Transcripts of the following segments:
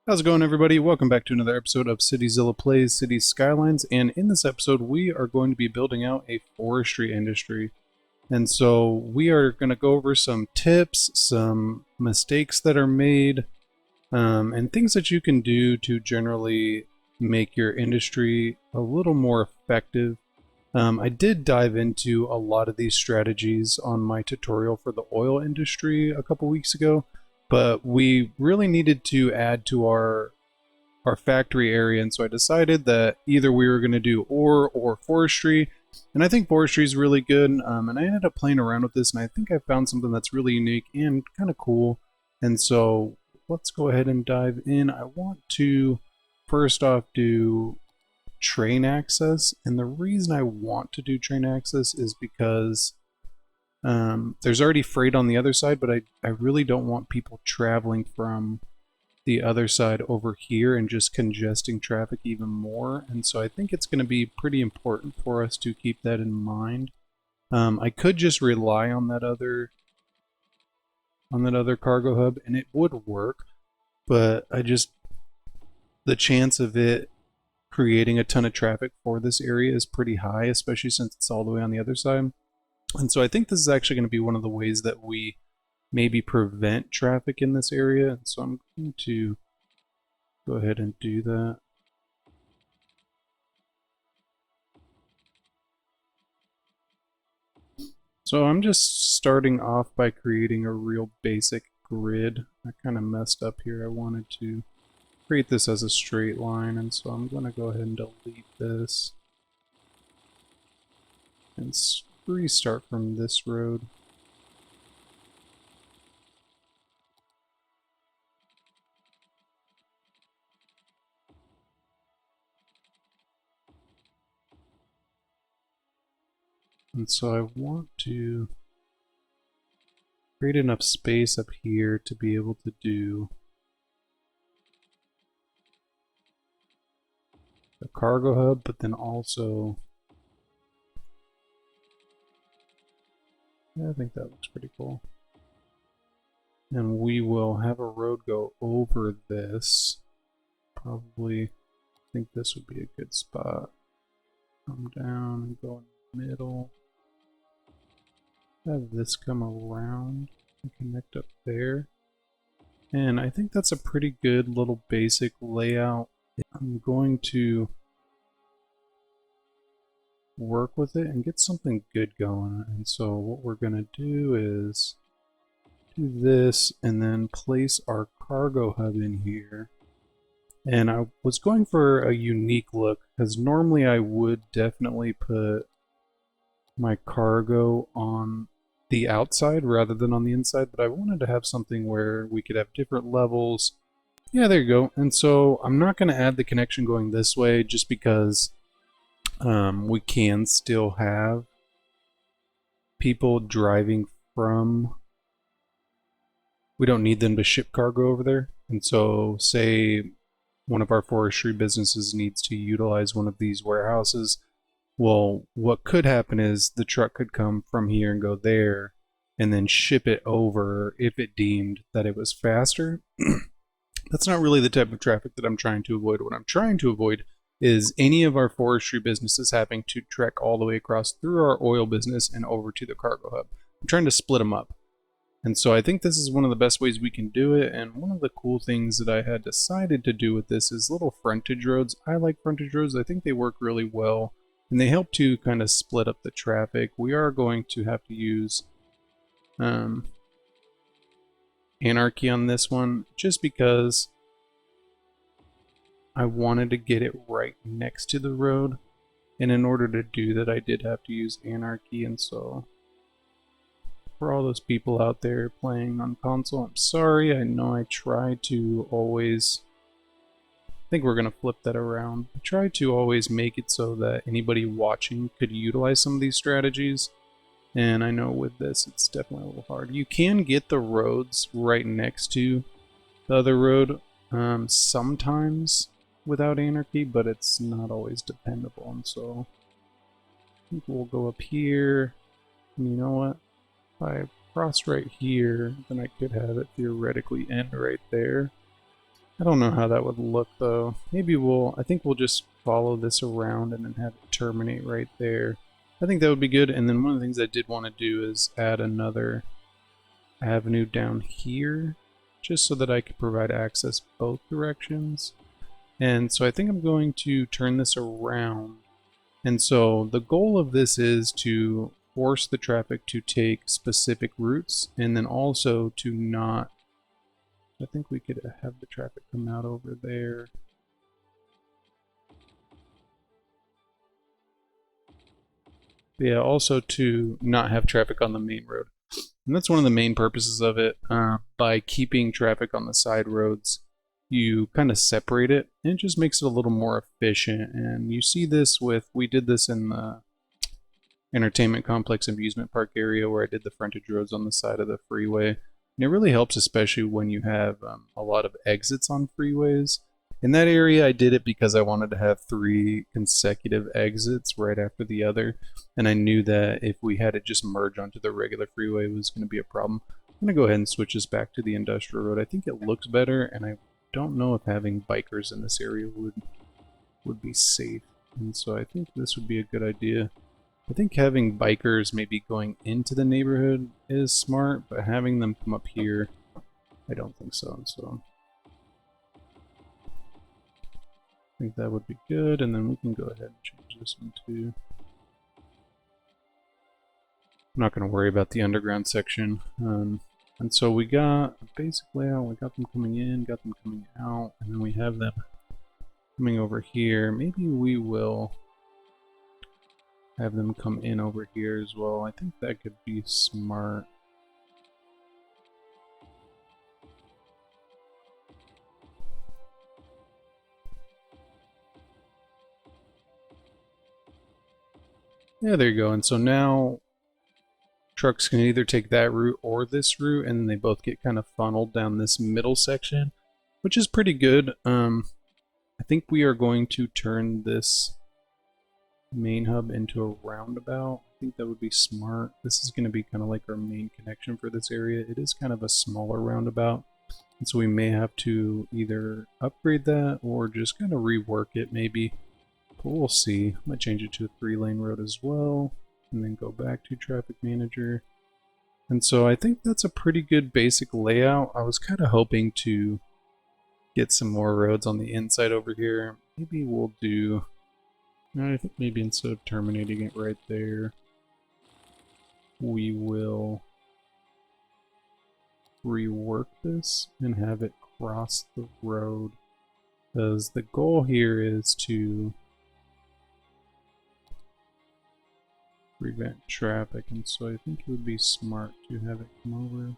How's it going, everybody? Welcome back to another episode of CityZilla Plays City Skylines, and in this episode we are going to be building out a forestry industry. And so we are going to go over some tips, some mistakes that are made, and things that you can do to generally make your industry a little more effective. I did dive into a lot of these strategies on my tutorial for the oil industry a couple weeks ago, but we really needed to add to our factory area, and so I decided that either we were going to do ore or forestry, and I think forestry is really good. And I ended up playing around with this, and I think I found something that's really unique and kind of cool. And so let's go ahead and dive in. I want to first off do train access, and the reason I want to do train access is because there's already freight on the other side, but I really don't want people traveling from the other side over here and just congesting traffic even more. And so I think it's going to be pretty important for us to keep that in mind. I could just rely on that other cargo hub and it would work, but the chance of it creating a ton of traffic for this area is pretty high, especially since it's all the way on the other side. And so I think this is actually going to be one of the ways that we maybe prevent traffic in this area. And so I'm going to go ahead and do that. So I'm just starting off by creating a real basic grid. I kind of messed up here. I wanted to create this as a straight line, and so I'm going to go ahead and delete this and restart from this road. And so I want to create enough space up here to be able to do a cargo hub, but then also, yeah, I think that looks pretty cool. And we will have a road go over this. Probably, I think this would be a good spot. Come down and go in the middle. Have this come around and connect up there. And I think that's a pretty good little basic layout. I'm going to work with it and get something good going. And so what we're going to do is do this and then place our cargo hub in here. And I was going for a unique look because normally I would definitely put my cargo on the outside rather than on the inside, but I wanted to have something where we could have different levels. Yeah, there you go. And so I'm not going to add the connection going this way just because we can still have people driving from. We don't need them to ship cargo over there. And so say one of our forestry businesses needs to utilize one of these warehouses. Well, what could happen is the truck could come from here and go there and then ship it over if it deemed that it was faster. That's not really the type of traffic that I'm trying to avoid. What I'm trying to avoid is any of our forestry businesses having to trek all the way across through our oil business and over to the cargo hub. I'm trying to split them up. And so I think this is one of the best ways we can do it. And one of the cool things that I had decided to do with this is little frontage roads. I like frontage roads. I think they work really well. And they help to kind of split up the traffic. We are going to have to use anarchy on this one just because I wanted to get it right next to the road. And in order to do that, I did have to use anarchy. And so for all those people out there playing on console, I'm sorry. I know I try to always... I think we're going to flip that around. I try to always make it so that anybody watching could utilize some of these strategies. And I know with this, it's definitely a little hard. You can get the roads right next to the other road sometimes without anarchy, but it's not always dependable. And so I think we'll go up here. And you know what? If I cross right here, then I could have it theoretically end right there. I don't know how that would look though. Maybe I think we'll just follow this around and then have it terminate right there. I think that would be good. And then one of the things I did want to do is add another avenue down here, just so that I could provide access both directions. And so I think I'm going to turn this around. And so the goal of this is to force the traffic to take specific routes, and then also to not, I think we could have the traffic come out over there. Yeah, also to not have traffic on the main road. And that's one of the main purposes of it. By keeping traffic on the side roads, you kind of separate it, and it just makes it a little more efficient. And you see this we did this in the entertainment complex amusement park area where I did the frontage roads on the side of the freeway. And it really helps, especially when you have a lot of exits on freeways. In that area, I did it because I wanted to have 3 consecutive exits right after the other. And I knew that if we had it just merge onto the regular freeway, it was going to be a problem. I'm going to go ahead and switch this back to the industrial road. I think it looks better, and I don't know if having bikers in this area would be safe. And so I think this would be a good idea. I think having bikers maybe going into the neighborhood is smart, but having them come up here, I don't think so. So I think that would be good, and then we can go ahead and change this one too. I'm not going to worry about the underground section. And so we got a basic layout, we got them coming in, got them coming out, and then we have them coming over here. Maybe we will have them come in over here as well. I think that could be smart. Yeah, there you go. And so now trucks can either take that route or this route, and they both get kind of funneled down this middle section, which is pretty good. I think we are going to turn this main hub into a roundabout. I think that would be smart. This is going to be kind of like our main connection for this area. It is kind of a smaller roundabout, and so we may have to either upgrade that or just kind of rework it maybe. But we'll see. I might change it to a 3-lane road as well, and then go back to traffic manager. And so I think that's a pretty good basic layout. I was kind of hoping to get some more roads on the inside over here. Maybe we'll do, I think maybe instead of terminating it right there, we will rework this and have it cross the road. Because the goal here is to prevent traffic, and so I think it would be smart to have it come over.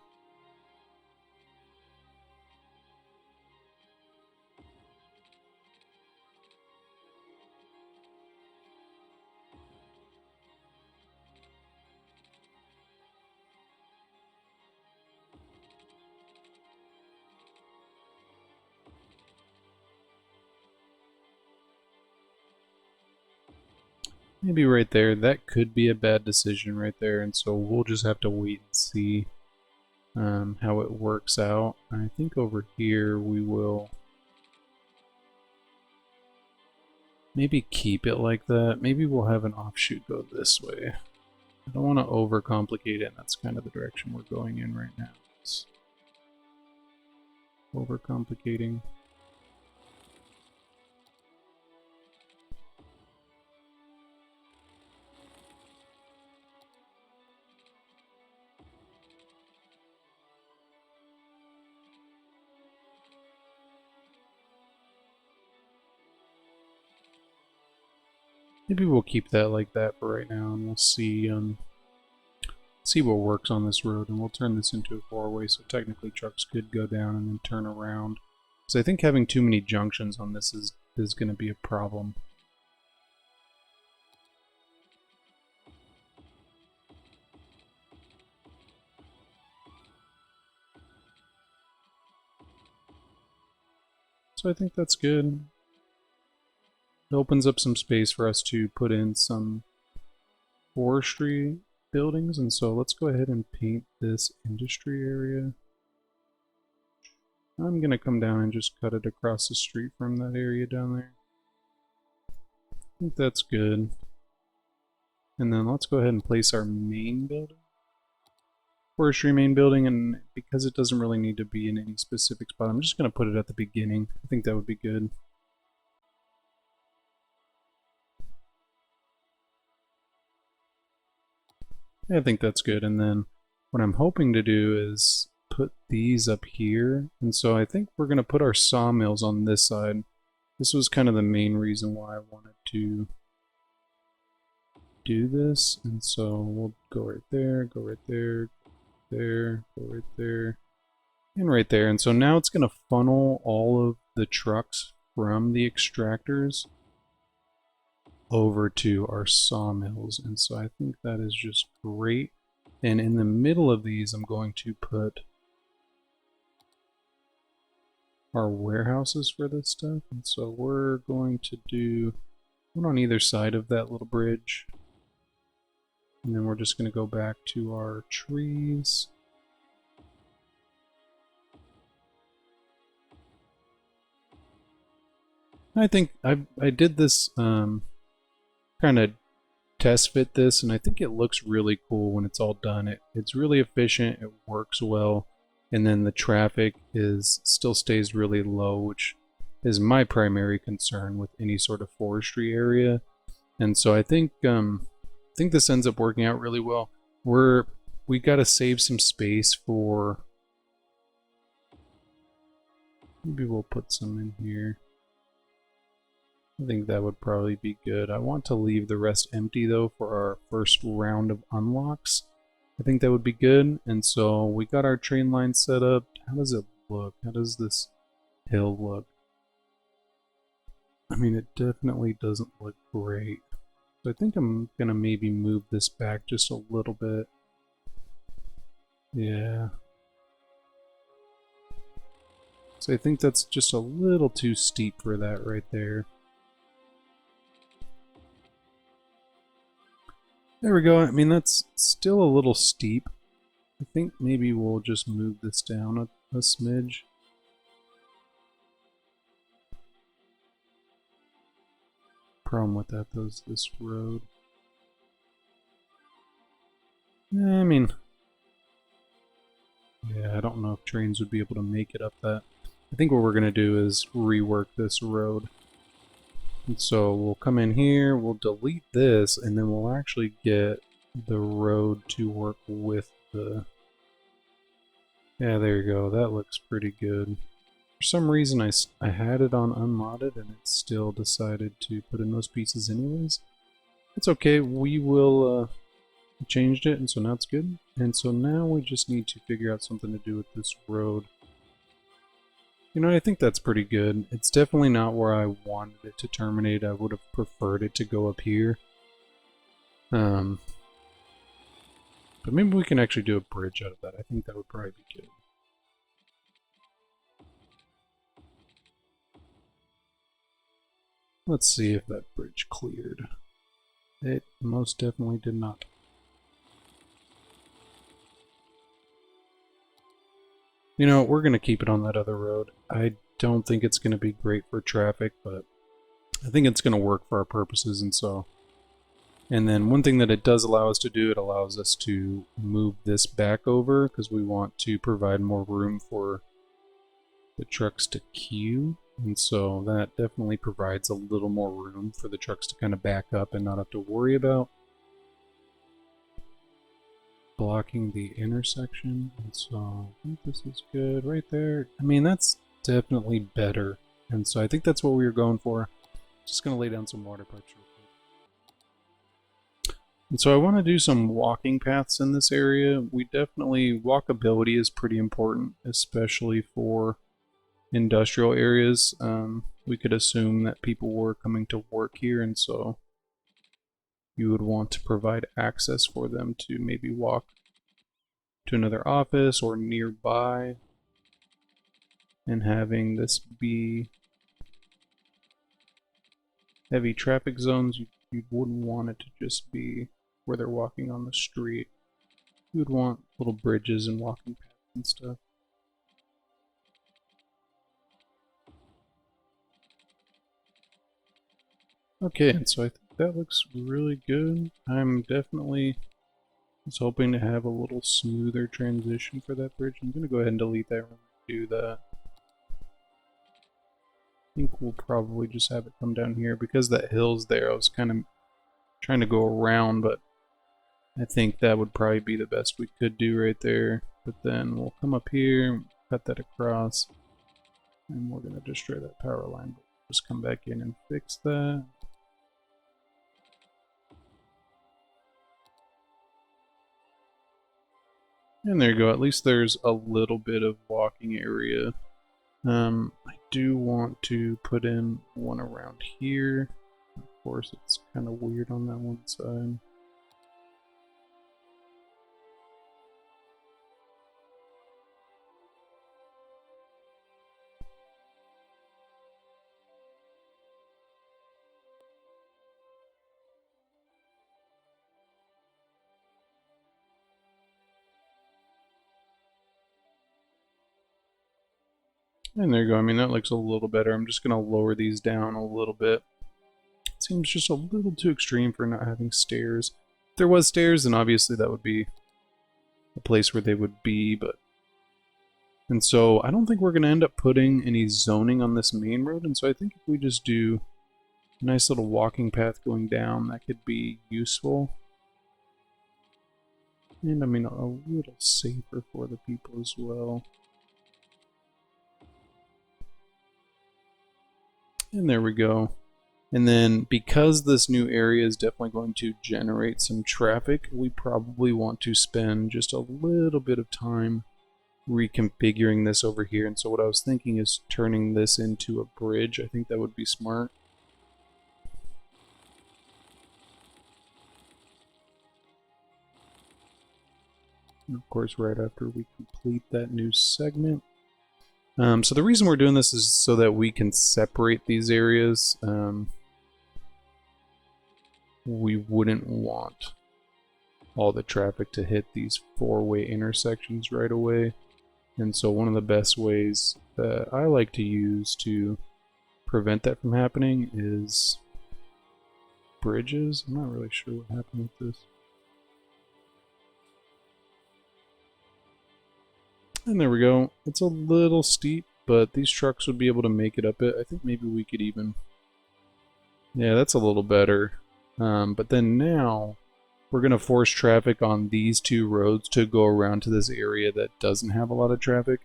Maybe right there. That could be a bad decision right there, and so we'll just have to wait and see how it works out. I think over here we will maybe keep it like that. Maybe we'll have an offshoot go this way. I don't want to overcomplicate it, and that's kind of the direction we're going in right now. It's overcomplicating. Maybe we'll keep that like that for right now, and we'll see what works on this road, and we'll turn this into a 4-way, so technically trucks could go down and then turn around. So I think having too many junctions on this is going to be a problem. So I think that's good. It opens up some space for us to put in some forestry buildings, and so let's go ahead and paint this industry area. I'm going to come down and just cut it across the street from that area down there. I think that's good. And then let's go ahead and place our main building. Forestry main building, and because it doesn't really need to be in any specific spot, I'm just going to put it at the beginning. I think that would be good. I think that's good. And then what I'm hoping to do is put these up here. And so I think we're going to put our sawmills on this side. This was kind of the main reason why I wanted to do this. And so we'll go right there, go right there, there, go right there, and right there. And so now it's going to funnel all of the trucks from the extractors over to our sawmills. And so I think that is just great. And in the middle of these, I'm going to put our warehouses for this stuff. And so we're going to do one on either side of that little bridge. And then we're just going to go back to our trees. I think I did this kind of test fit this, and I think it looks really cool when it's all done. It's really efficient, it works well, and then the traffic still stays really low, which is my primary concern with any sort of forestry area. And so I think this ends up working out really well. We got to save some space for, maybe we'll put some in here. I think that would probably be good. I want to leave the rest empty though for our first round of unlocks. I think that would be good. And so we got our train line set up. How does it look? How does this hill look? I mean, it definitely doesn't look great. So I think I'm gonna maybe move this back just a little bit. Yeah. So I think that's just a little too steep for that right there. There we go. I mean, that's still a little steep. I think maybe we'll just move this down a smidge. Problem with that though is this road. I mean, yeah, I don't know if trains would be able to make it up that. I think what we're going to do is rework this road. And so we'll come in here, we'll delete this, and then we'll actually get the road to work with the... Yeah, there you go. That looks pretty good. For some reason, I had it on unmodded, and it still decided to put in those pieces anyways. It's okay. We will... changed it, and so now it's good. And so now we just need to figure out something to do with this road. You know, I think that's pretty good. It's definitely not where I wanted it to terminate. I would have preferred it to go up here. But maybe we can actually do a bridge out of that. I think that would probably be good. Let's see if that bridge cleared. It most definitely did not. You know, we're going to keep it on that other road. I don't think it's going to be great for traffic, but I think it's going to work for our purposes, and so... And then one thing that it does allow us to do, it allows us to move this back over, because we want to provide more room for the trucks to queue. And so that definitely provides a little more room for the trucks to kind of back up and not have to worry about blocking the intersection. And so I think this is good right there. I mean, that's definitely better. And so I think that's what we were going for. Just going to lay down some water pipes real quick. And so I want to do some walking paths in this area. We definitely, walkability is pretty important, especially for industrial areas. We could assume that people were coming to work here, and so you would want to provide access for them to maybe walk to another office or nearby, and having this be heavy traffic zones, you wouldn't want it to just be where they're walking on the street. You would want little bridges and walking paths and stuff. Okay, and so I think that looks really good. I'm definitely was hoping to have a little smoother transition for that bridge. I'm going to go ahead and delete that when we do that. I think we'll probably just have it come down here. Because that hill's there, I was kind of trying to go around, but I think that would probably be the best we could do right there. But then we'll come up here, cut that across, and we're going to destroy that power line. Just come back in and fix that. And there you go. At least there's a little bit of walking area. I do want to put in one around here. Of course, it's kind of weird on that one side. And there you go. I mean, that looks a little better. I'm just going to lower these down a little bit. It seems just a little too extreme for not having stairs. If there was stairs, then obviously that would be a place where they would be, but... And so I don't think we're going to end up putting any zoning on this main road, and so I think if we just do a nice little walking path going down, that could be useful. And I mean, a little safer for the people as well. And there we go. And then because this new area is definitely going to generate some traffic, we probably want to spend just a little bit of time reconfiguring this over here. And so what I was thinking is turning this into a bridge. I think that would be smart. And of course, right after we complete that new segment. So the reason we're doing this is so that we can separate these areas. We wouldn't want all the traffic to hit these four-way intersections right away. And so one of the best ways that I like to use to prevent that from happening is bridges. I'm not really sure what happened with this. And there we go. It's a little steep, but these trucks would be able to make it up it. I think maybe we could even... Yeah, that's a little better. But then now, we're going to force traffic on these two roads to go around to this area that doesn't have a lot of traffic.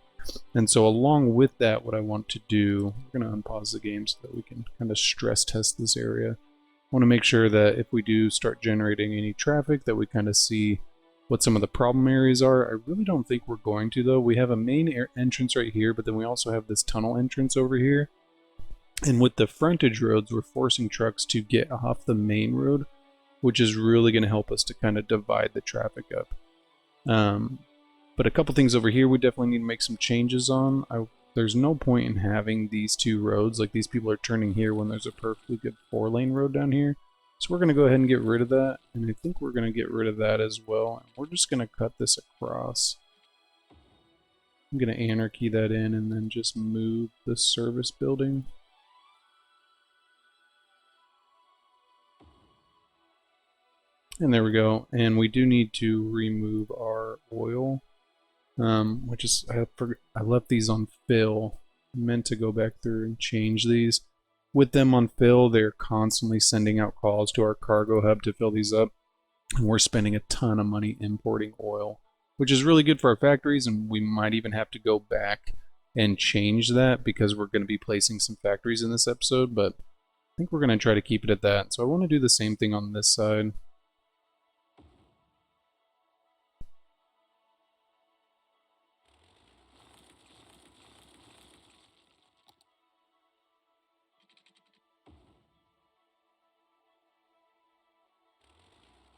And so along with that, what I want to do, we're going to unpause the game so that we can kind of stress test this area. I want to make sure that if we do start generating any traffic, that we kind of see what some of the problem areas are. I really don't think we're going to, though. We have a main entrance right here, but then we also have this tunnel entrance over here. And with the frontage roads, we're forcing trucks to get off the main road, which is really going to help us to kind of divide the traffic up. But a couple things over here we definitely need to make some changes on. There's no point in having these two roads. Like, these people are turning here when there's a perfectly good 4-lane road down here. So we're going to go ahead and get rid of that. And I think we're going to get rid of that as well. And we're just going to cut this across. I'm going to anarchy that in and then just move the service building. And there we go. And we do need to remove our oil. Which is, I left these on fill. I meant to go back through and change these. With them on fill, they're constantly sending out calls to our cargo hub to fill these up. And we're spending a ton of money importing oil, which is really good for our factories, and we might even have to go back and change that because we're going to be placing some factories in this episode, but I think we're going to try to keep it at that. So I want to do the same thing on this side.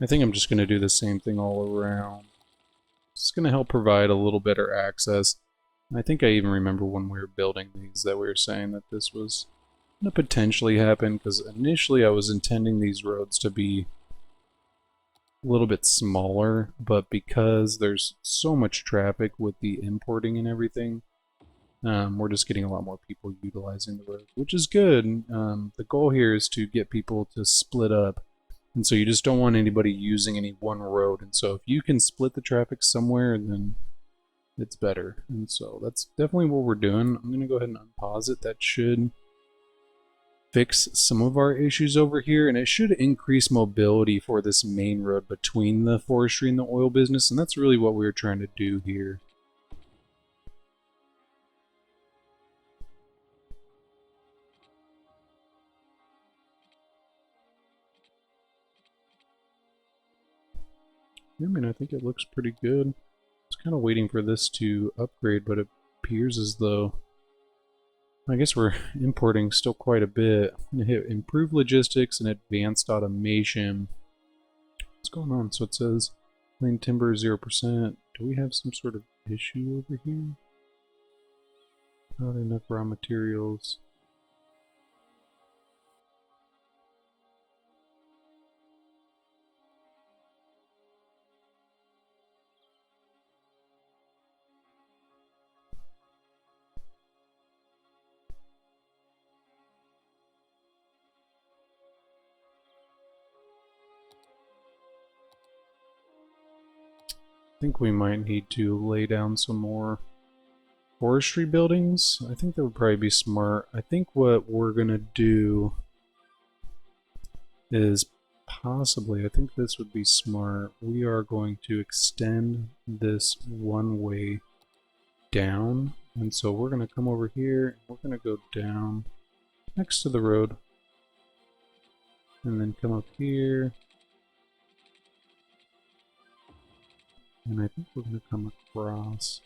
I think I'm just going to do the same thing all around. It's going to help provide a little better access. I think I even remember when we were building these that we were saying that this was going to potentially happen, because initially I was intending these roads to be a little bit smaller, but because there's so much traffic with the importing and everything, We're just getting a lot more people utilizing the road, which is good. The goal here is to get people to split up. And so you just don't want anybody using any one road. And so if you can split the traffic somewhere, then it's better. And so that's definitely what we're doing. I'm going to go ahead and unpause it. That should fix some of our issues over here, and it should increase mobility for this main road between the forestry and the oil business. And that's really what we were trying to do here. I mean, I think it looks pretty good. I was kind of waiting for this to upgrade, but it appears as though, I guess we're importing still quite a bit. I'm going to hit improve logistics and advanced automation. What's going on? So it says plain timber 0%. Do we have some sort of issue over here? Not enough raw materials. I think we might need to lay down some more forestry buildings. I think that would probably be smart. I think what we're gonna do is possibly, I think this would be smart. We are going to extend this one way down, and so we're gonna come over here and we're gonna go down next to the road and then come up here, and I think we're gonna come across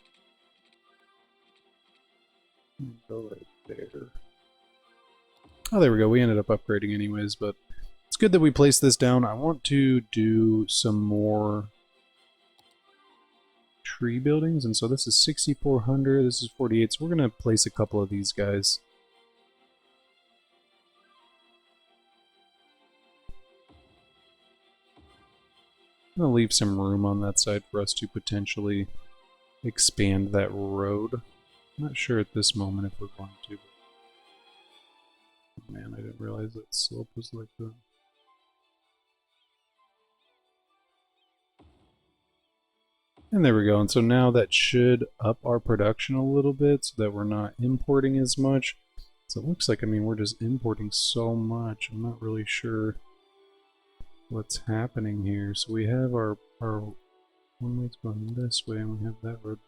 and go right there. Oh, there we go. We ended up upgrading anyways, but it's good that we placed this down. I want to do some more tree buildings, and so this is 6,400, this is 48, so we're going to place a couple of these guys. I'm going to leave some room on that side for us to potentially expand that road. I'm not sure at this moment if we're going to. But man, I didn't realize that slope was like that. And there we go. And so now that should up our production a little bit so that we're not importing as much. So it looks like, I mean, we're just importing so much. I'm not really sure what's happening here. So we have our one way's going this way, and we have that road.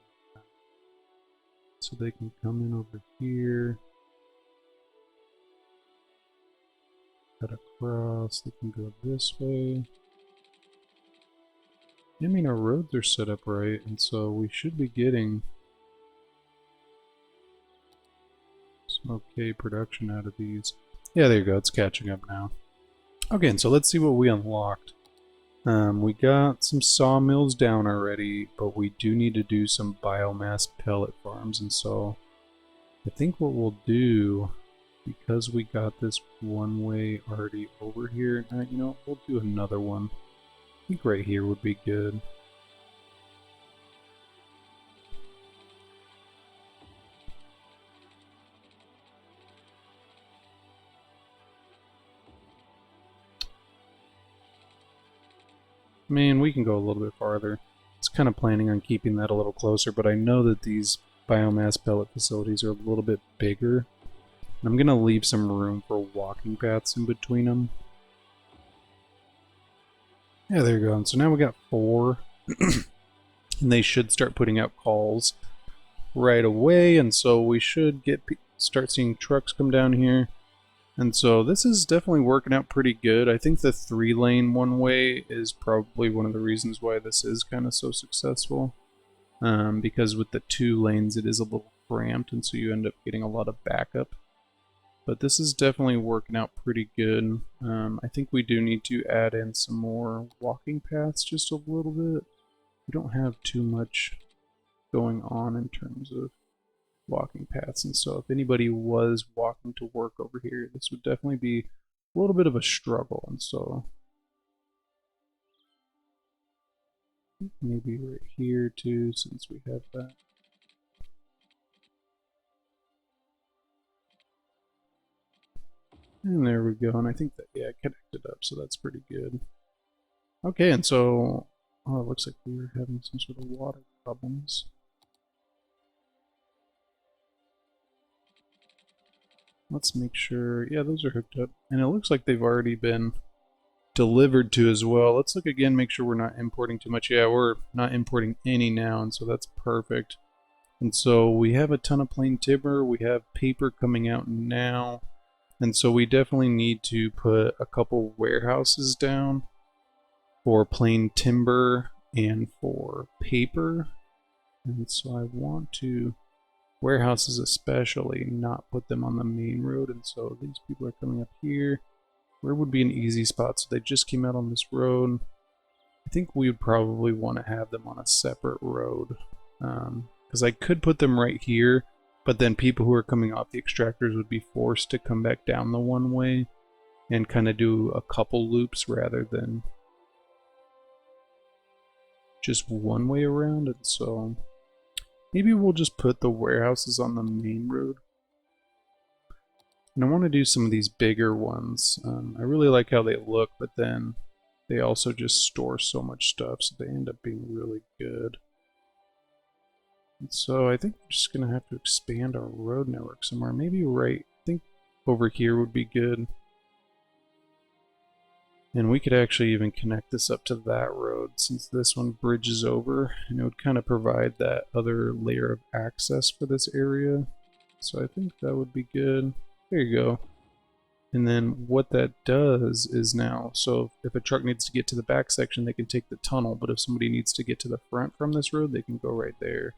So they can come in over here. Cut across, they can go this way. I mean, our roads are set up right, and so we should be getting some okay production out of these. Yeah, there you go, it's catching up now. Okay, and so let's see what we unlocked. We got some sawmills down already, but we do need to do some biomass pellet farms, and so I think what we'll do, because we got this one way already over here, you know, we'll do another one. I think right here would be good. Man, we can go a little bit farther. I was kind of planning on keeping that a little closer, but I know that these biomass pellet facilities are a little bit bigger. I'm going to leave some room for walking paths in between them. Yeah, there you go. And so now we got 4. And they should start putting out calls right away, and so we should start seeing trucks come down here. And so this is definitely working out pretty good. I think the 3-lane one-way is probably one of the reasons why this is kind of so successful. Because with the 2 lanes it is a little cramped, and so you end up getting a lot of backup. But this is definitely working out pretty good. I think we do need to add in some more walking paths just a little bit. We don't have too much going on in terms of walking paths, and so if anybody was walking to work over here, this would definitely be a little bit of a struggle. And so maybe right here too, since we have that. And there we go. And I think that, yeah, it connected up, so that's pretty good. Okay, and so, oh, it looks like we were having some sort of water problems. Let's make sure, yeah, those are hooked up. And it looks like they've already been delivered to as well. Let's look again, make sure we're not importing too much. Yeah, we're not importing any now, and so that's perfect. And so we have a ton of plain timber. We have paper coming out now. And so we definitely need to put a couple warehouses down for plain timber and for paper. And so I want to, warehouses especially, not put them on the main road. And so these people are coming up here. Where would be an easy spot? So they just came out on this road. I think we would probably want to have them on a separate road. Because I could put them right here, but then people who are coming off the extractors would be forced to come back down the one way and kind of do a couple loops rather than just one way around. And so maybe we'll just put the warehouses on the main road. And I want to do some of these bigger ones. I really like how they look, but then they also just store so much stuff, so they end up being really good. And so I think we're just going to have to expand our road network somewhere. Maybe right, I think over here would be good. And we could actually even connect this up to that road since this one bridges over, and it would kind of provide that other layer of access for this area. So I think that would be good. There you go. And then what that does is now, so if a truck needs to get to the back section, they can take the tunnel, but if somebody needs to get to the front from this road, they can go right there.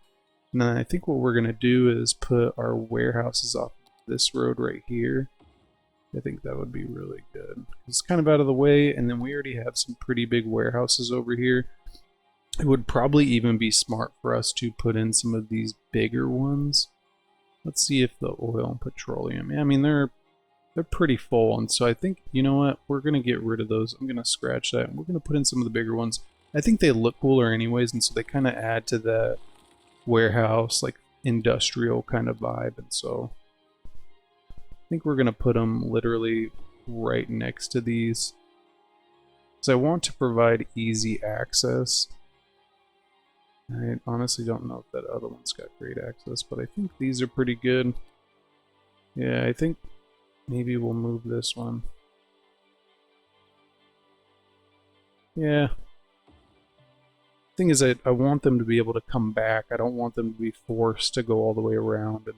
And then I think what we're going to do is put our warehouses off this road right here. I think that would be really good. It's kind of out of the way, and then we already have some pretty big warehouses over here. It would probably even be smart for us to put in some of these bigger ones. Let's see if the oil and petroleum, yeah, I mean, they're pretty full, and so I think, you know what, we're going to get rid of those. I'm going to scratch that, and we're going to put in some of the bigger ones. I think they look cooler anyways, and so they kind of add to that warehouse, like industrial kind of vibe, and so I think we're going to put them literally right next to these because I want to provide easy access. I honestly don't know if that other one's got great access, but I think these are pretty good. Yeah, I think maybe we'll move this one. Yeah. Thing is, I want them to be able to come back. I don't want them to be forced to go all the way around and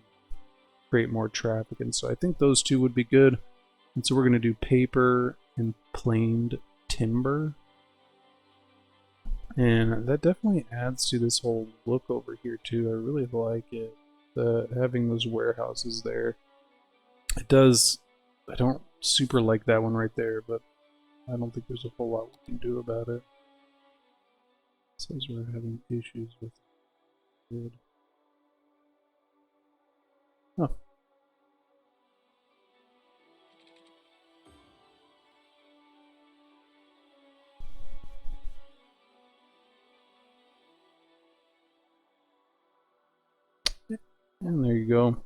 create more traffic, and so I think those two would be good. And so we're going to do paper and planed timber. And that definitely adds to this whole look over here too. I really like it, having those warehouses there. It does, I don't super like that one right there, but I don't think there's a whole lot we can do about it. It says we're having issues with it. Oh. And there you go.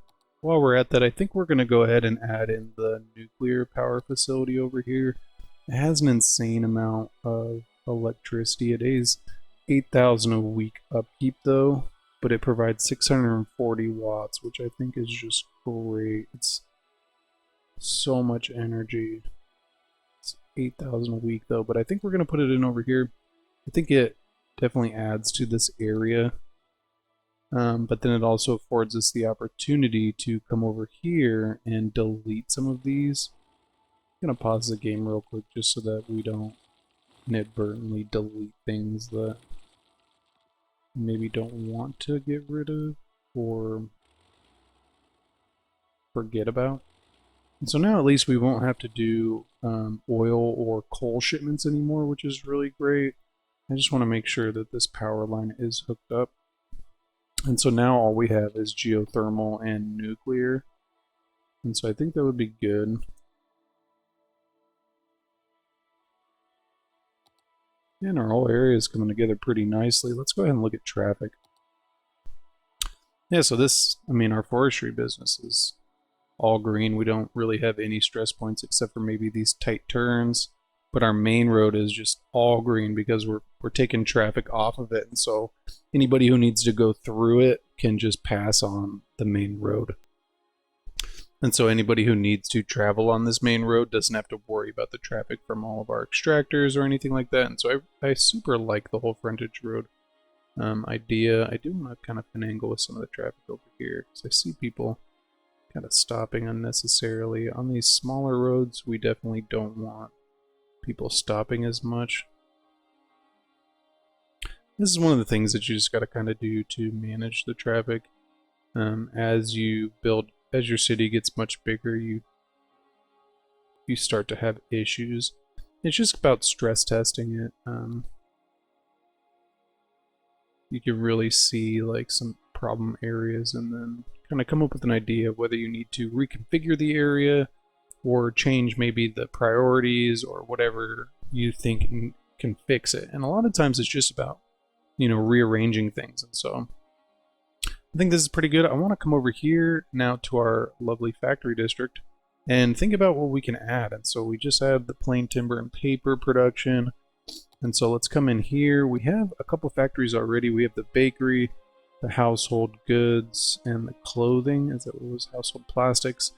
While we're at that, I think we're going to go ahead and add in the nuclear power facility over here. It has an insane amount of electricity. It is 8,000 a week upkeep though, but it provides 640 watts, which I think is just great. It's so much energy. It's 8,000 a week though, but I think we're going to put it in over here. I think it definitely adds to this area. But then it also affords us the opportunity to come over here and delete some of these. I'm going to pause the game real quick just so that we don't inadvertently delete things that maybe don't want to get rid of or forget about. And so now at least we won't have to do oil or coal shipments anymore, which is really great. I just want to make sure that this power line is hooked up. And so now all we have is geothermal and nuclear. And so I think that would be good. And our whole area is coming together pretty nicely. Let's go ahead and look at traffic. Yeah, so this, I mean, our forestry business is all green. We don't really have any stress points except for maybe these tight turns. But our main road is just all green because we're taking traffic off of it, and so anybody who needs to go through it can just pass on the main road. And so anybody who needs to travel on this main road doesn't have to worry about the traffic from all of our extractors or anything like that. And so I super like the whole frontage road idea. I do want to kind of finagle with some of the traffic over here because I see people kind of stopping unnecessarily. On these smaller roads, we definitely don't want people stopping as much. This is one of the things that you just got to kind of do to manage the traffic. As you build, as your city gets much bigger, you start to have issues. It's just about stress testing it. You can really see like some problem areas and then kind of come up with an idea of whether you need to reconfigure the area or change maybe the priorities or whatever you think can fix it. And a lot of times it's just about, rearranging things. And so I think this is pretty good. I want to come over here now to our lovely factory district and think about what we can add. And so we just have the plain timber and paper production. And so let's come in here. We have a couple factories already. We have the bakery, the household goods, and the clothing, as it was household plastics.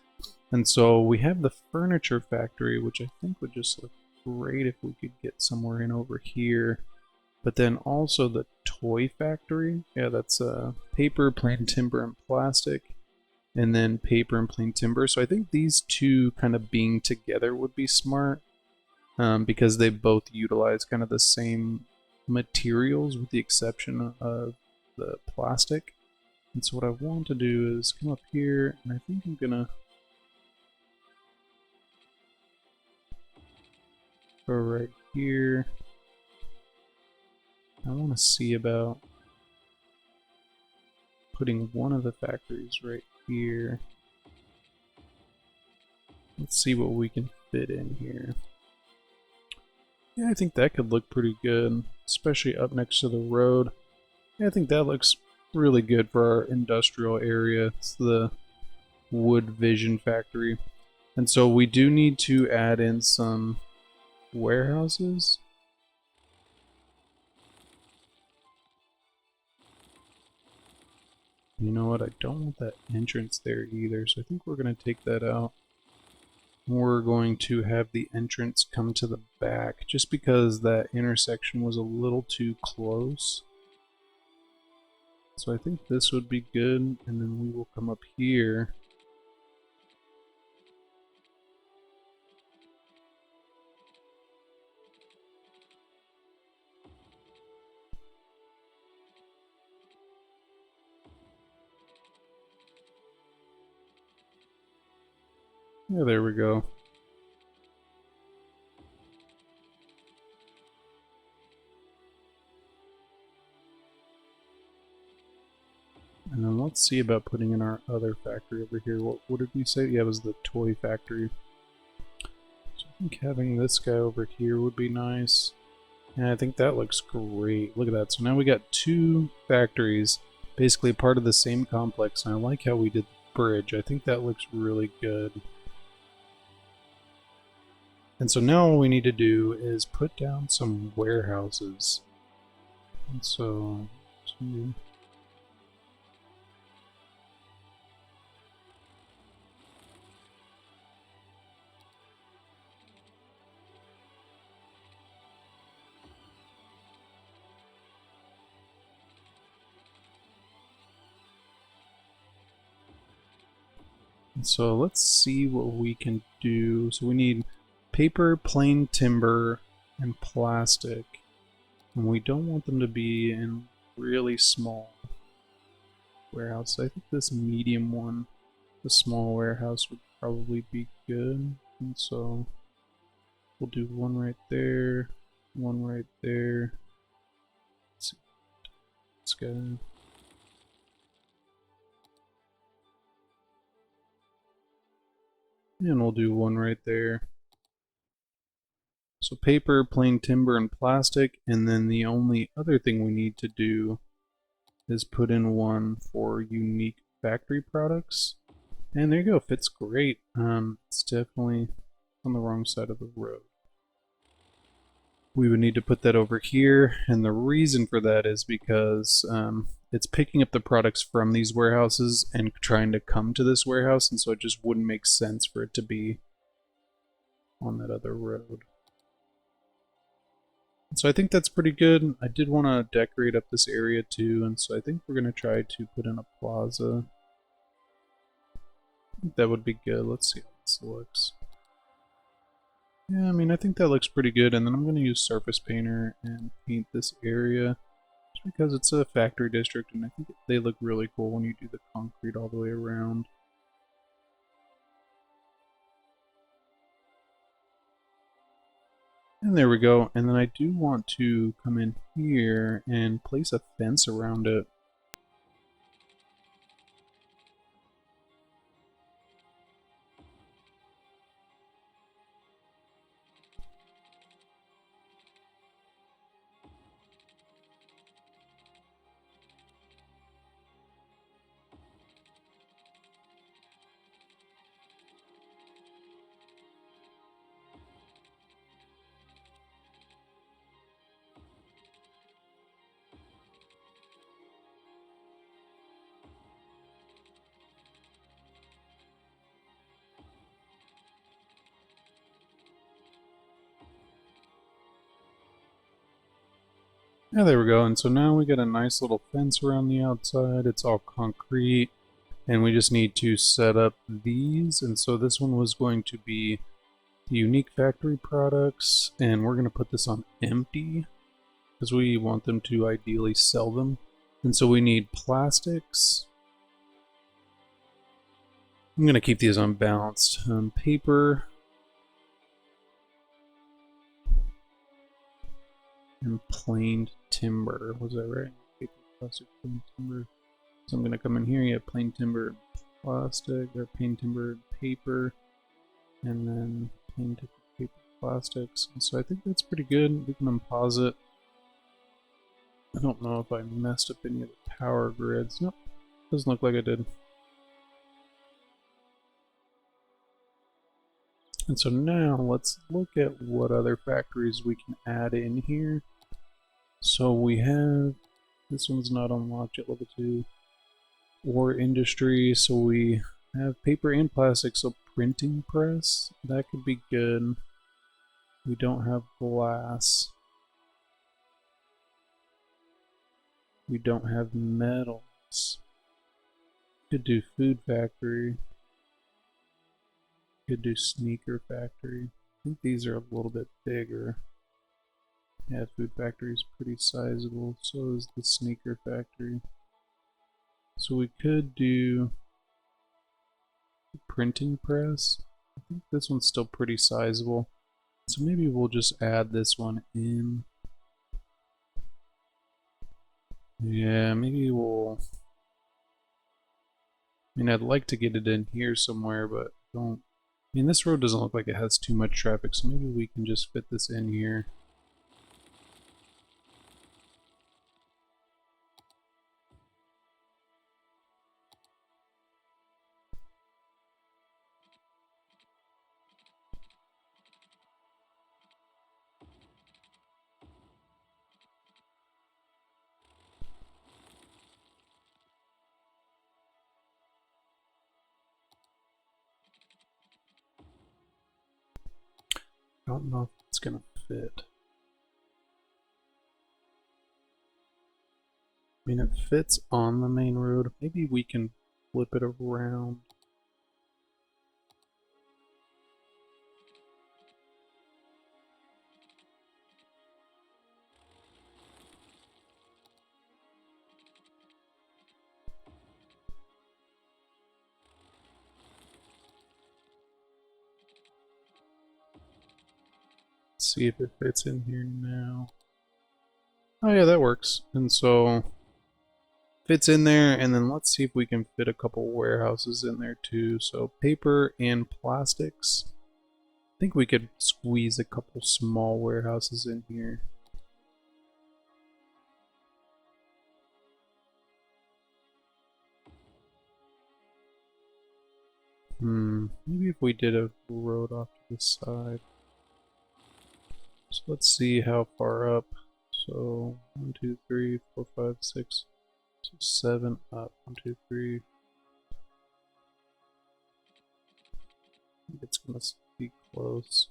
And so we have the furniture factory, which I think would just look great if we could get somewhere in over here. But then also the toy factory. Yeah, that's paper, plain timber, and plastic. And then paper and plain timber. So I think these two kind of being together would be smart. Because they both utilize kind of the same materials with the exception of the plastic. And so what I want to do is come up here, and I think I'm gonna go right here. I want to see about putting one of the factories right here. Let's see what we can fit in here. Yeah, I think that could look pretty good, especially up next to the road. Yeah, I think that looks really good for our industrial area. It's the Wood Vision factory. And so we do need to add in some warehouses. You know what? I don't want that entrance there either, so I think we're going to take that out. We're going to have the entrance come to the back just because that intersection was a little too close. So I think this would be good, and then we will come up here. Yeah, there we go. And then let's see about putting in our other factory over here. What did we say? Yeah, it was the toy factory. So I think having this guy over here would be nice. And I think that looks great. Look at that. So now we got two factories, basically part of the same complex. And I like how we did the bridge. I think that looks really good. And so now all we need to do is put down some warehouses. And so, so let's see what we can do. So we need paper, plain timber, and plastic. And we don't want them to be in really small warehouse. I think this medium one, the small warehouse, would probably be good. And so we'll do one right there, one right there. Let's see. Let's go. And we'll do one right there. So paper, plain timber, and plastic, and then the only other thing we need to do is put in one for unique factory products. And there you go, fits great. It's definitely on the wrong side of the road. We would need to put that over here, and the reason for that is because it's picking up the products from these warehouses and trying to come to this warehouse, and so it just wouldn't make sense for it to be on that other road. So I think that's pretty good. I did want to decorate up this area too, and so I think we're going to try to put in a plaza. I think that would be good. Let's see how this looks. Yeah, I mean, I think that looks pretty good, and then I'm going to use surface painter and paint this area just because it's a factory district, and I think they look really cool when you do the concrete all the way around. And there we go, and then I do want to come in here and place a fence around it. Yeah, there we go. And so now we got a nice little fence around the outside. It's all concrete. And we just need to set up these. And so this one was going to be the unique factory products. And we're going to put this on empty because we want them to ideally sell them. And so we need plastics. I'm going to keep these unbalanced. Paper. And planed timber. Was that right? Paper, plastic, plain timber. So I'm going to come in here. You have plain timber, plastic, or plain timber, paper, and then plain timber, paper, plastics. And so I think that's pretty good. We can unpause it. I don't know if I messed up any of the power grids. Nope, doesn't look like I did. And so now let's look at what other factories we can add in here. So we have, this one's not unlocked at level 2. Or industry, so we have paper and plastic, so printing press, that could be good. We don't have glass. We don't have metals. Could do food factory. Could do sneaker factory. I think these are a little bit bigger. Yeah, food factory is pretty sizable, so is the sneaker factory. So we could do printing press. I think this one's still pretty sizable. So maybe we'll just add this one in. Yeah, maybe we'll... I mean, I'd like to get it in here somewhere, but don't... I mean, this road doesn't look like it has too much traffic, so maybe we can just fit this in here. I don't know if it's gonna fit. I mean, it fits on the main road. Maybe we can flip it around. See if it fits in here now. Oh yeah, that works. And so fits in there, and then let's see if we can fit a couple warehouses in there too. So paper and plastics. I think we could squeeze a couple small warehouses in here. Maybe if we did a road off to the side. So let's see how far up. So 1, 2, 3, 4, 5, 6, so 7 up. 1, 2, 3. I think it's gonna be close.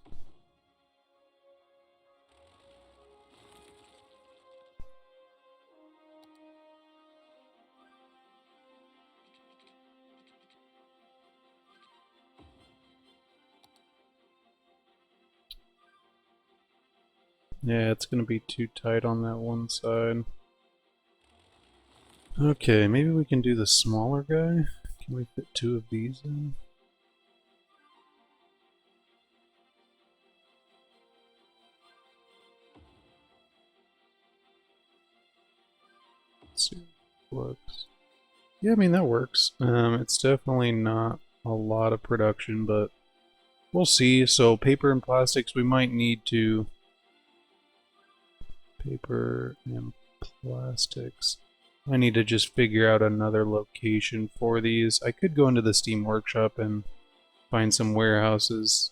Yeah, it's gonna be too tight on that one side. Okay, maybe we can do the smaller guy. Can we fit 2 of these in? Let's see if it looks. Yeah, I mean that works. It's definitely not a lot of production, but we'll see. So paper and plastics, we might need to paper and plastics. I need to just figure out another location for these. I could go into the Steam Workshop and find some warehouses.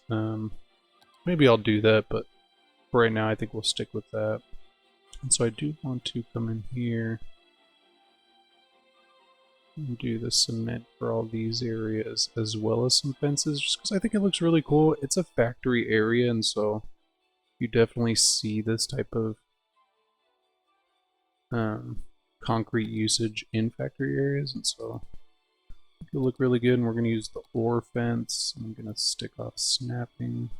Maybe I'll do that, but for right now I think we'll stick with that. And so I do want to come in here and do the cement for all these areas as well as some fences, just because I think it looks really cool. It's a factory area, and so you definitely see this type of concrete usage in factory areas, and so it'll look really good. And we're going to use the ore fence. I'm going to stick off snapping.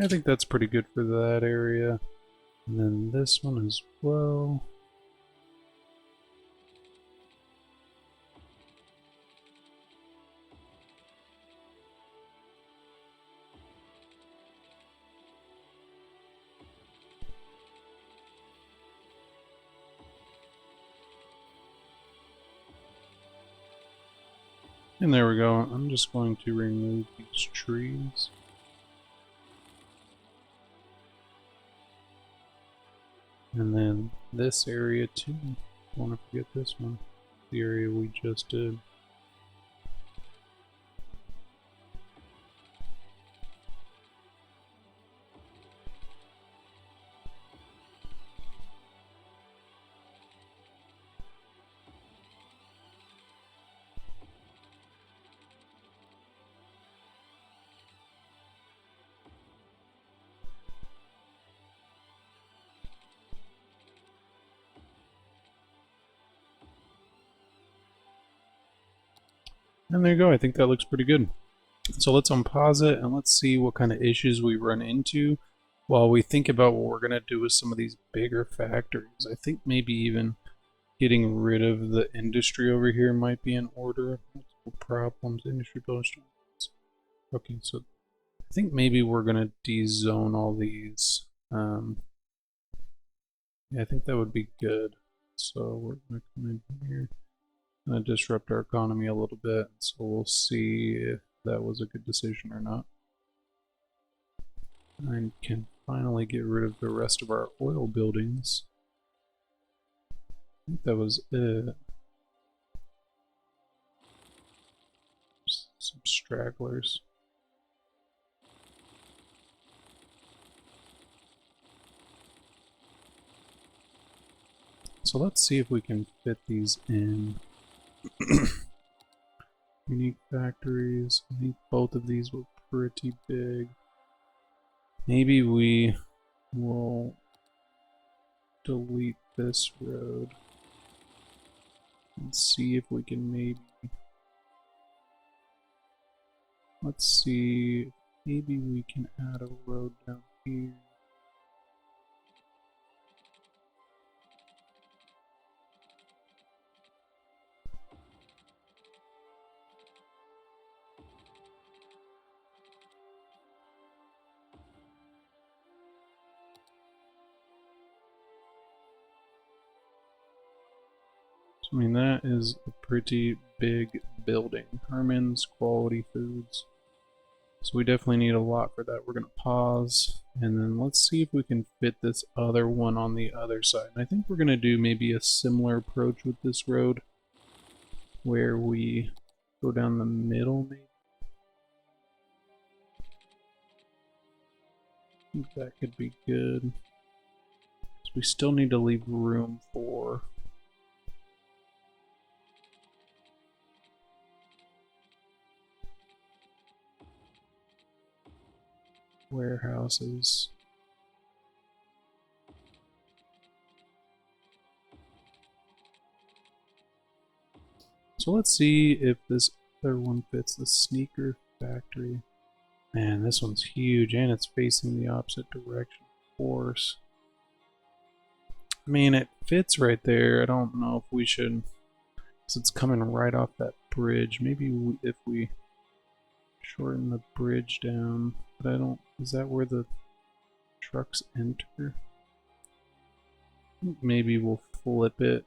I think that's pretty good for that area. And then this one as well. And there we go. I'm just going to remove these trees. And then this area too. Don't want to forget this one. The area we just did. And there you go. I think that looks pretty good. So let's unpause it and let's see what kind of issues we run into while we think about what we're going to do with some of these bigger factories. I think maybe even getting rid of the industry over here might be in order. Multiple problems, industry buildings. Okay, so I think maybe we're going to de-zone all these. Yeah, I think that would be good. So we're going to come in here. Going to disrupt our economy a little bit, so we'll see if that was a good decision or not. I can finally get rid of the rest of our oil buildings. I think that was it. Some stragglers. So let's see if we can fit these in. Unique factories. I think both of these were pretty big. Maybe we will delete this road and see if we can maybe... Let's see, maybe we can add a road down here. I mean, that is a pretty big building. Herman's Quality Foods. So we definitely need a lot for that. We're going to pause, and then let's see if we can fit this other one on the other side. And I think we're going to do maybe a similar approach with this road, where we go down the middle, maybe. I think that could be good. So we still need to leave room for warehouses. So let's see if this other one fits. The sneaker factory. Man, this one's huge, and it's facing the opposite direction, of course. I mean, it fits right there. I don't know if we should, because it's coming right off that bridge. Maybe if we shorten the bridge down, but I don't. Is that where the trucks enter? Maybe we'll flip it,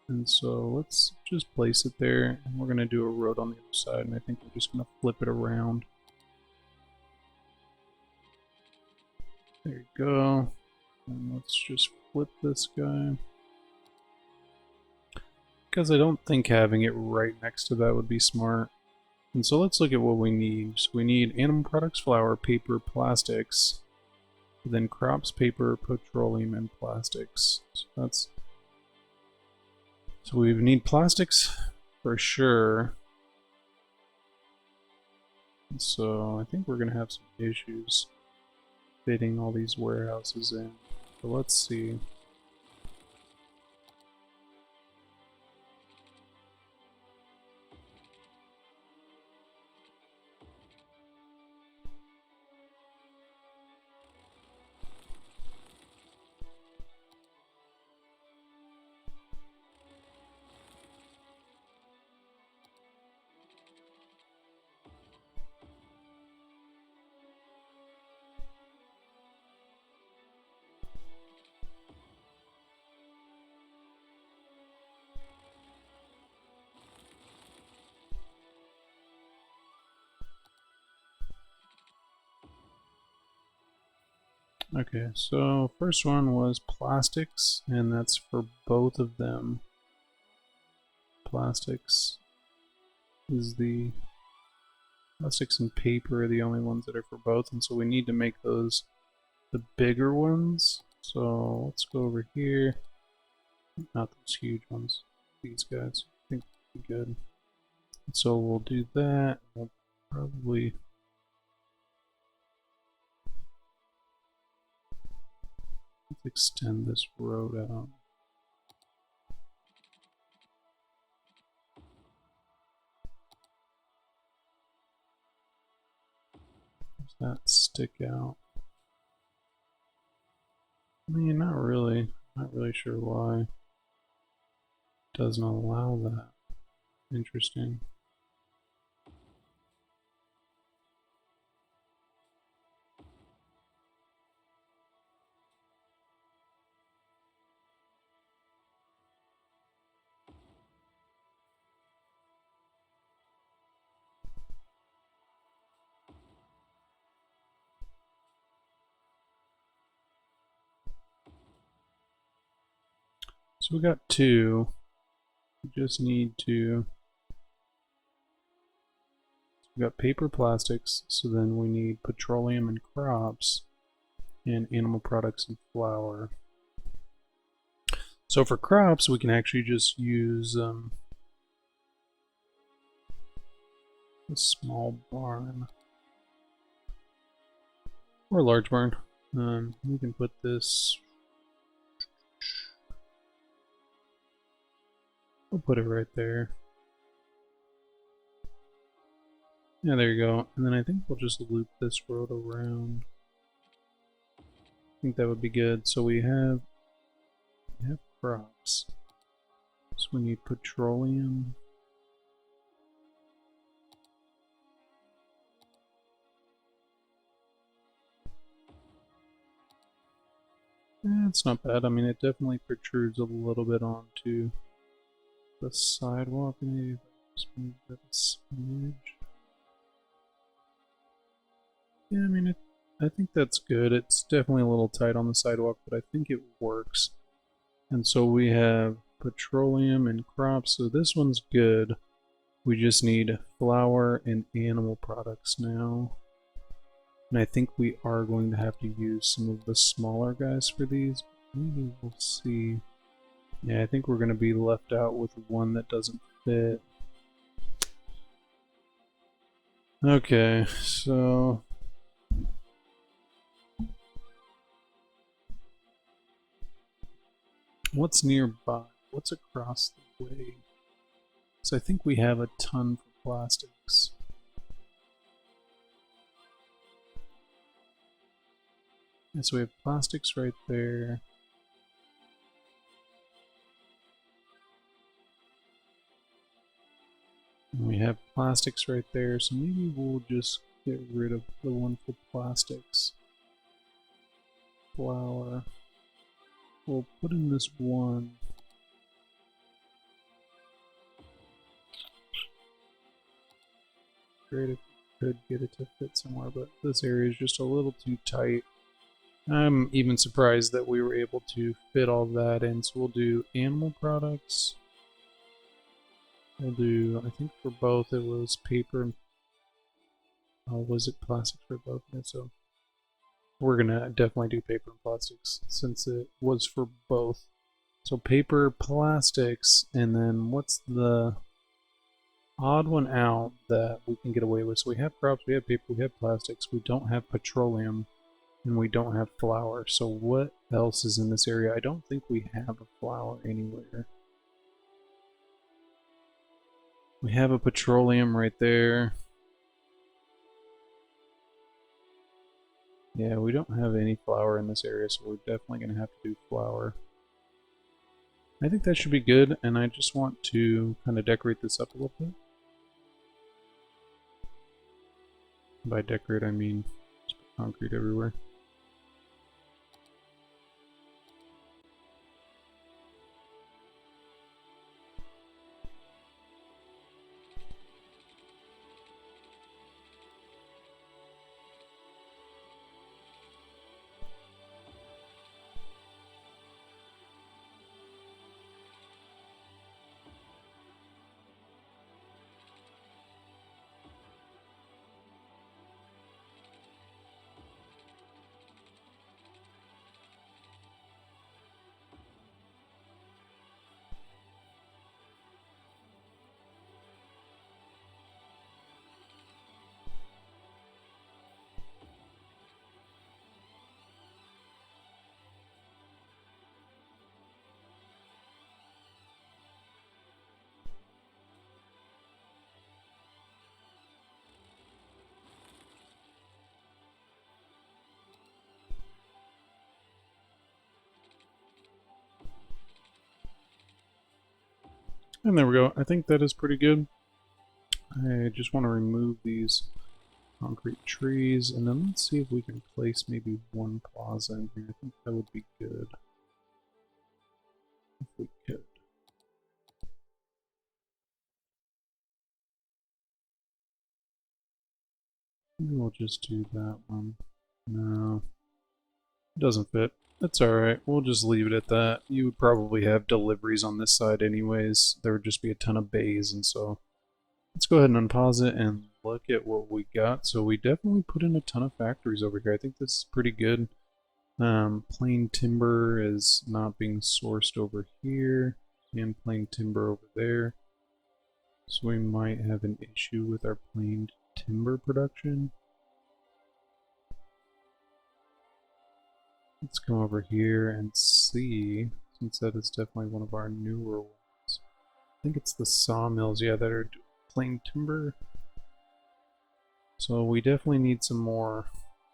and so let's just place it there, and we're gonna do a road on the other side, and I think we're just gonna flip it around. There you go. And let's just flip this guy. Because I don't think having it right next to that would be smart. And so let's look at what we need. So we need animal products, flour, paper, plastics, then crops, paper, petroleum, and plastics. So we need plastics for sure. And so I think we're gonna have some issues fitting all these warehouses in. So let's see. Okay, so first one was plastics, and that's for both of them. Plastics and paper are the only ones that are for both, and so we need to make those the bigger ones. So let's go over here. Not those huge ones. These guys. I think will be good. So we'll do that. We'll probably extend this road out. Does that stick out? I mean, not really. Not really sure why it doesn't allow that. Interesting. So we got two. We just need to. We got paper, plastics, so then we need petroleum and crops, and animal products and flour. So for crops, we can actually just use a small barn or a large barn. We can put this. We'll put it right there. Yeah, there you go. And then I think we'll just loop this road around. I think that would be good. So we have crops. So we need petroleum. It's not bad. I mean, it definitely protrudes a little bit onto the sidewalk, maybe just move that a smidge. Yeah, I mean, I think that's good. It's definitely a little tight on the sidewalk, but I think it works. And so we have petroleum and crops, so this one's good. We just need flour and animal products now. And I think we are going to have to use some of the smaller guys for these. Maybe we'll see. Yeah, I think we're going to be left out with one that doesn't fit. Okay, so what's nearby? What's across the way? So I think we have a ton for plastics. Yeah, so we have plastics right there. And we have plastics right there, so maybe we'll just get rid of the one for plastics. Flour. We'll put in this one. Great if we could get it to fit somewhere, but this area is just a little too tight. I'm even surprised that we were able to fit all that in. So we'll do animal products. We'll do, I think for both it was paper and, was it plastic for both? Yeah, so we're gonna definitely do paper and plastics since it was for both. So paper, plastics, and then what's the odd one out that we can get away with? So we have crops, we have paper, we have plastics, we don't have petroleum, and we don't have flour. So what else is in this area? I don't think we have a flour anywhere. We have a petroleum right there. Yeah, we don't have any flour in this area, so we're definitely going to have to do flour. I think that should be good, and I just want to kind of decorate this up a little bit. By decorate, I mean just put concrete everywhere. And there we go. I think that is pretty good. I just want to remove these concrete trees, and then let's see if we can place maybe one plaza in here. I think that would be good if we could. Maybe we'll just do that one. No, it doesn't fit. That's alright, we'll just leave it at that. You would probably have deliveries on this side anyways. There would just be a ton of bays, and so let's go ahead and unpause it and look at what we got. So we definitely put in a ton of factories over here. I think this is pretty good. Plain timber is not being sourced over here, and plain timber over there. So we might have an issue with our plain timber production. Let's come over here and see, since that is definitely one of our newer ones. I think it's the sawmills, yeah, that are plain timber. So we definitely need some more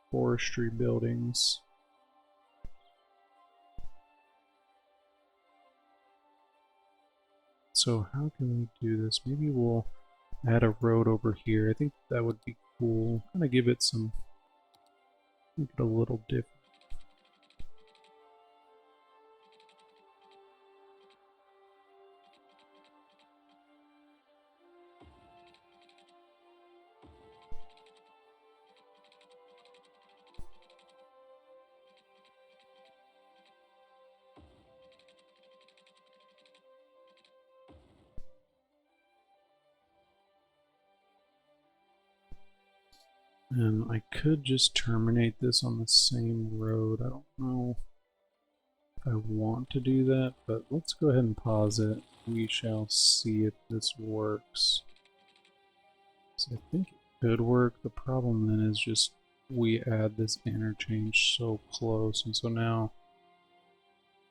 forestry buildings. So how can we do this? Maybe we'll add a road over here. I think that would be cool. Kind of give it some, make it a little different. And I could just terminate this on the same road. I don't know if I want to do that, but let's go ahead and pause it. We shall see if this works. So I think it could work. The problem then is just we add this interchange so close, and so now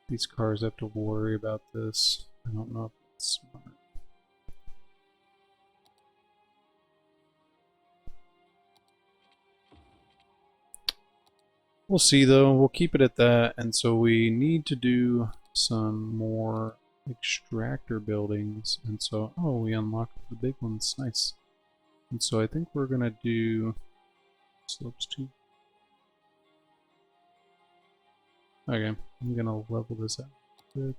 these cars have to worry about this. I don't know if it's smart. We'll see though, we'll keep it at that, and so we need to do some more extractor buildings, and so, oh, we unlocked the big ones, nice. And so I think we're gonna do slopes 2. Okay, I'm gonna level this out a bit.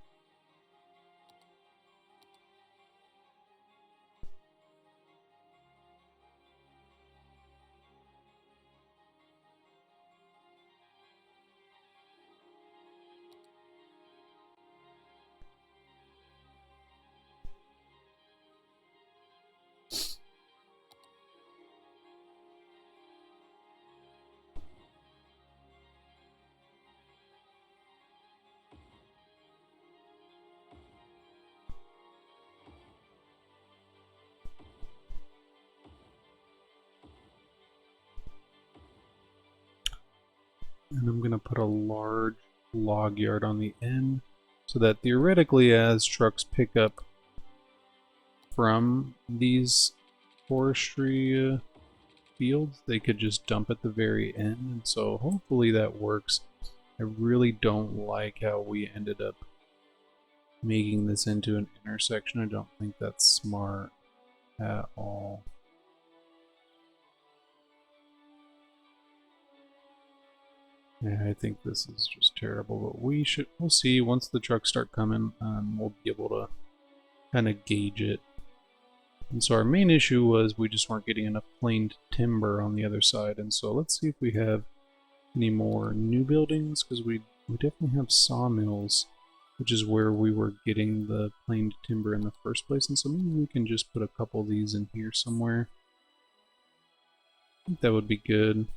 And I'm gonna put a large log yard on the end so that theoretically as trucks pick up from these forestry fields, they could just dump at the very end, and so hopefully that works. I really don't like how we ended up making this into an intersection. I don't think that's smart at all. Yeah, I think this is just terrible, but we'll see once the trucks start coming, we'll be able to kind of gauge it. And so our main issue was we just weren't getting enough planed timber on the other side, and so let's see if we have any more new buildings, because we definitely have sawmills, which is where we were getting the planed timber in the first place, and so maybe we can just put a couple of these in here somewhere. I think that would be good.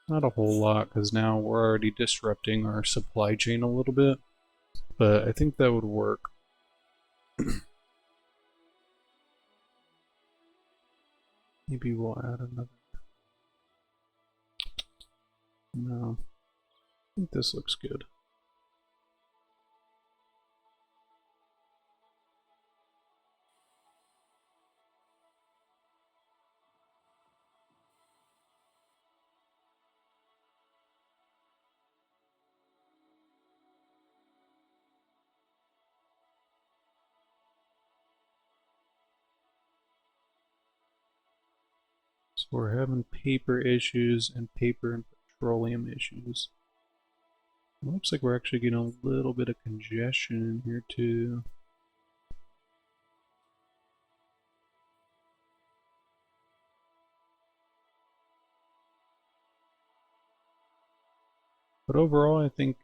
Not a whole lot, because now we're already disrupting our supply chain a little bit, but I think that would work. Maybe we'll add another. No, I think this looks good. So we're having paper issues and paper and petroleum issues. It looks like we're actually getting a little bit of congestion in here too. But overall, I think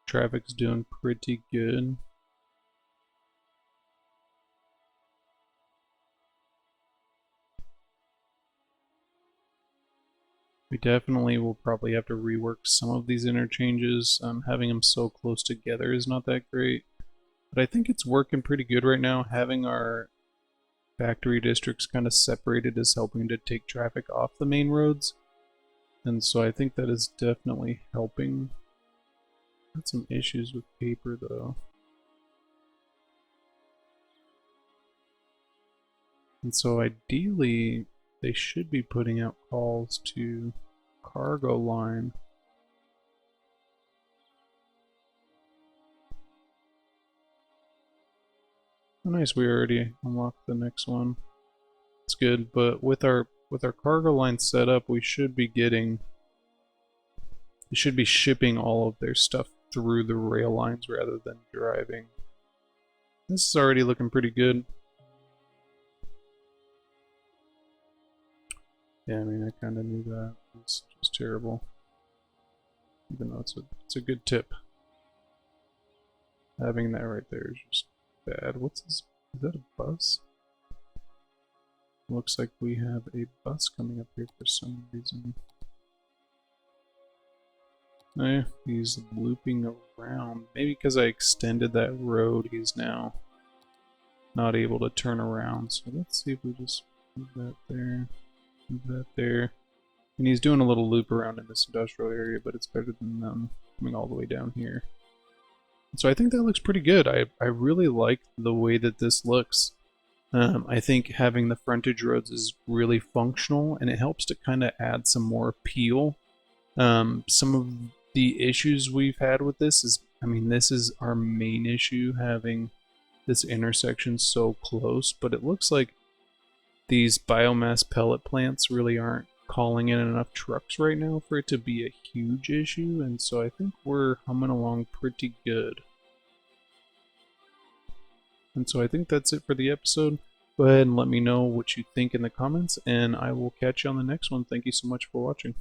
traffic's doing pretty good. We definitely will probably have to rework some of these interchanges. Having them so close together is not that great. But I think it's working pretty good right now. Having our factory districts kind of separated is helping to take traffic off the main roads. And so I think that is definitely helping. Got some issues with paper though. And so ideally, they should be putting out calls to cargo line. Oh, nice, we already unlocked the next one. It's good, but with our cargo line set up, we should be shipping all of their stuff through the rail lines rather than driving. This is already looking pretty good. Yeah, I mean, I kind of knew that. It's just terrible. Even though it's a good tip. Having that right there is just bad. What's this? Is that a bus? Looks like we have a bus coming up here for some reason. Eh, he's looping around. Maybe because I extended that road, he's now not able to turn around. So let's see if we just move that there, move that there. And he's doing a little loop around in this industrial area, but it's better than them coming all the way down here. So I think that looks pretty good. I really like the way that this looks. I think having the frontage roads is really functional, and it helps to kind of add some more appeal. Some of the issues we've had with this is, I mean, this is our main issue, having this intersection so close, but it looks like these biomass pellet plants really aren't calling in enough trucks right now for it to be a huge issue, and so I think we're humming along pretty good. And so I think that's it for the episode. Go ahead and let me know what you think in the comments, and I will catch you on the next one. Thank you so much for watching.